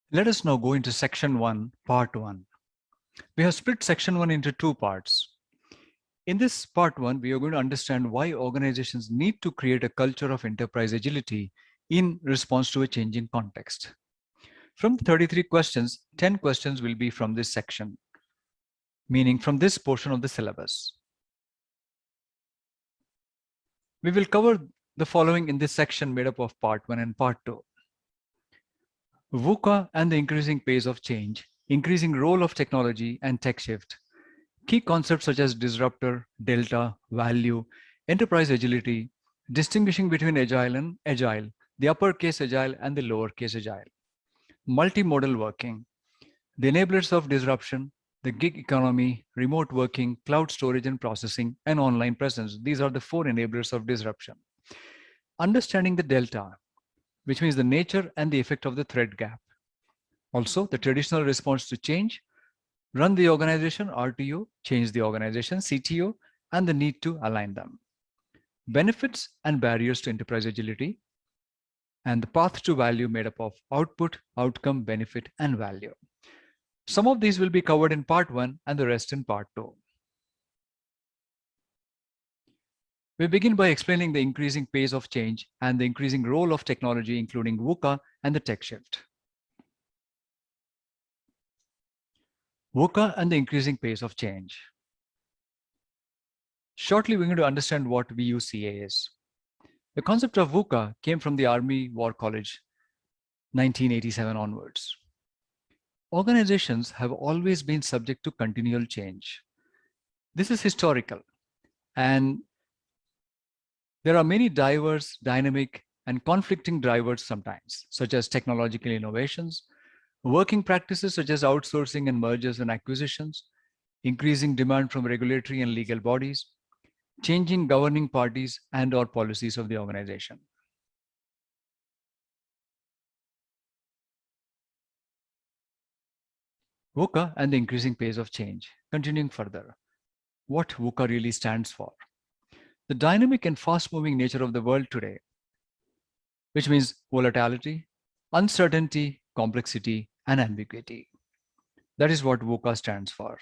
Let us now go into section 1, part 1. We have split section 1 into two parts. In this part 1, we are going to understand why organizations need to create a culture of enterprise agility in response to a changing context. From 33 questions, 10 questions will be from this section, meaning from this portion of the syllabus. We will cover the following in this section made up of part 1 and part 2. VUCA and the increasing pace of change, increasing role of technology and tech shift. Key concepts such as disruptor, delta, value, enterprise agility, distinguishing between agile and agile, the uppercase agile and the lowercase agile. Multimodal working, the enablers of disruption, the gig economy, remote working, cloud storage and processing, and online presence. These are the four enablers of disruption. Understanding the delta, which means the nature and the effect of the threat gap. Also, the traditional response to change, run the organization, RTO, change the organization, CTO, and the need to align them. Benefits and barriers to enterprise agility, and the path to value made up of output, outcome, benefit, and value. Some of these will be covered in part 1 and the rest in part 2. We begin by explaining the increasing pace of change and the increasing role of technology, including VUCA and the tech shift. VUCA and the increasing pace of change. Shortly, we're going to understand what VUCA is. The concept of VUCA came from the Army War College, 1987 onwards. Organizations have always been subject to continual change. This is historical, and there are many diverse, dynamic, and conflicting drivers sometimes, such as technological innovations, working practices such as outsourcing and mergers and acquisitions, increasing demand from regulatory and legal bodies, changing governing parties and/or policies of the organization. VUCA and the increasing pace of change. Continuing further, what VUCA really stands for. The dynamic and fast-moving nature of the world today, which means volatility, uncertainty, complexity, and ambiguity. That is what VUCA stands for.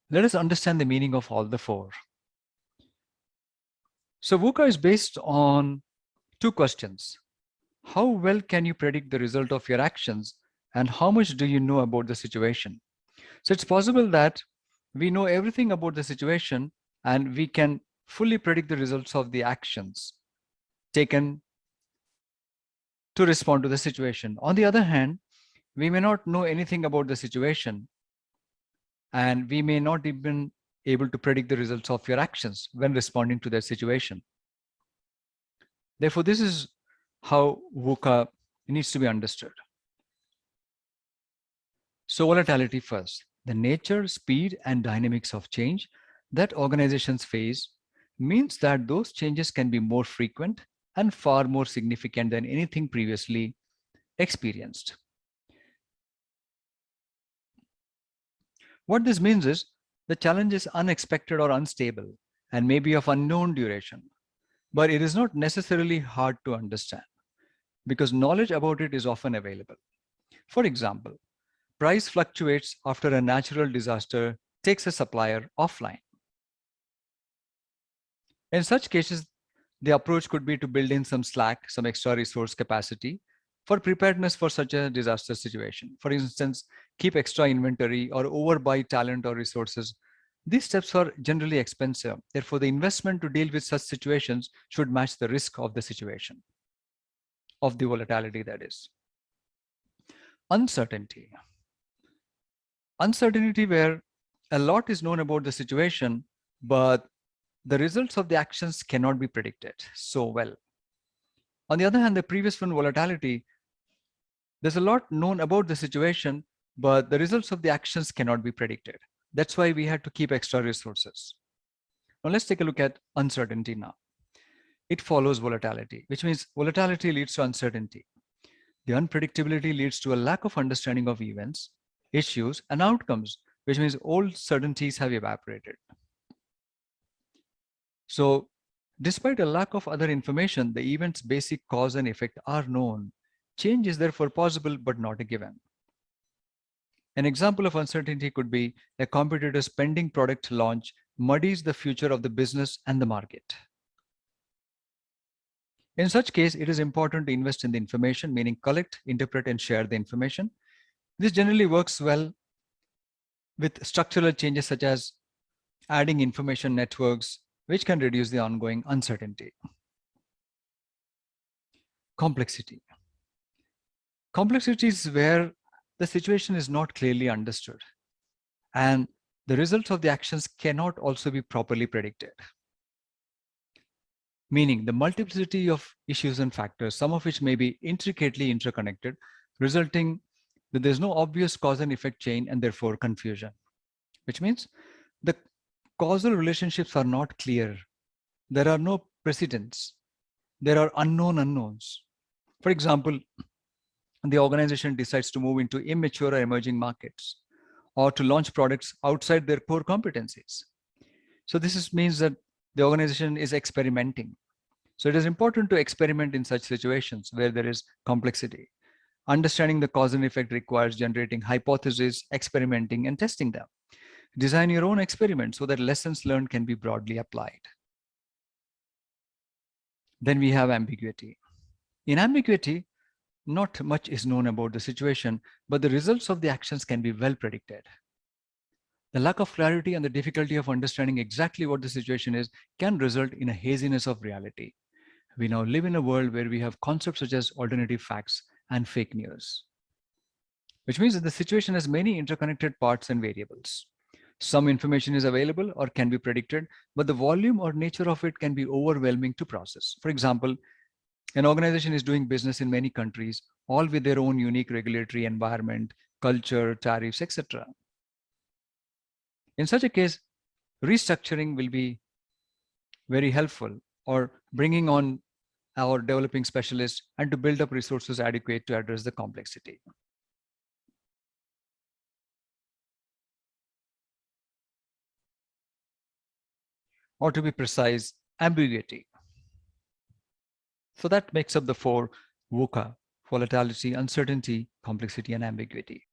Let us understand the meaning of all the four. So VUCA is based on two questions. How well can you predict the result of your actions, and how much do you know about the situation? So it's possible that we know everything about the situation and we can fully predict the results of the actions taken to respond to the situation. On the other hand, we may not know anything about the situation and we may not even able to predict the results of your actions when responding to that situation. Therefore, this is how VUCA needs to be understood. So volatility first, the nature, speed, and dynamics of change that organizations face means that those changes can be more frequent and far more significant than anything previously experienced. What this means is the challenge is unexpected or unstable and may be of unknown duration, but it is not necessarily hard to understand because knowledge about it is often available. For example, price fluctuates after a natural disaster takes a supplier offline. In such cases, the approach could be to build in some slack, some extra resource capacity for preparedness for such a disaster situation. For instance, keep extra inventory or overbuy talent or resources. These steps are generally expensive. Therefore, the investment to deal with such situations should match the risk of the situation, of the volatility that is. Uncertainty. Uncertainty where a lot is known about the situation, but the results of the actions cannot be predicted so well. On the other hand, the previous one, volatility, there's a lot known about the situation, but the results of the actions cannot be predicted. That's why we had to keep extra resources. Now let's take a look at uncertainty now. It follows volatility, which means volatility leads to uncertainty. The unpredictability leads to a lack of understanding of events, issues, and outcomes, which means old certainties have evaporated. So despite a lack of other information, the event's basic cause and effect are known Change is therefore possible, but not a given. An example of uncertainty could be a competitor's pending product launch muddies the future of the business and the market. In such case, it is important to invest in the information, meaning collect, interpret, and share the information. This generally works well with structural changes such as adding information networks, which can reduce the ongoing uncertainty. Complexity. Complexity is where the situation is not clearly understood, and the results of the actions cannot also be properly predicted. Meaning the multiplicity of issues and factors, some of which may be intricately interconnected, resulting that there's no obvious cause and effect chain and therefore confusion, which means the causal relationships are not clear. There are no precedents. There are unknown unknowns. For example, the organization decides to move into immature or emerging markets or to launch products outside their core competencies. So means that the organization is experimenting. So it is important to experiment in such situations where there is complexity. Understanding the cause and effect requires generating hypotheses, experimenting, and testing them. Design your own experiment so that lessons learned can be broadly applied. Then we have ambiguity. In ambiguity, not much is known about the situation, but the results of the actions can be well predicted. The lack of clarity and the difficulty of understanding exactly what the situation is can result in a haziness of reality. We now live in a world where we have concepts such as alternative facts and fake news, which means that the situation has many interconnected parts and variables. Some information is available or can be predicted, but the volume or nature of it can be overwhelming to process. For example, an organization is doing business in many countries, all with their own unique regulatory environment, culture, tariffs, etc. In such a case, restructuring will be very helpful, or bringing on our developing specialists and to build up resources adequate to address the complexity. Or to be precise, ambiguity. So that makes up the four VUCA: volatility, uncertainty, complexity, and ambiguity.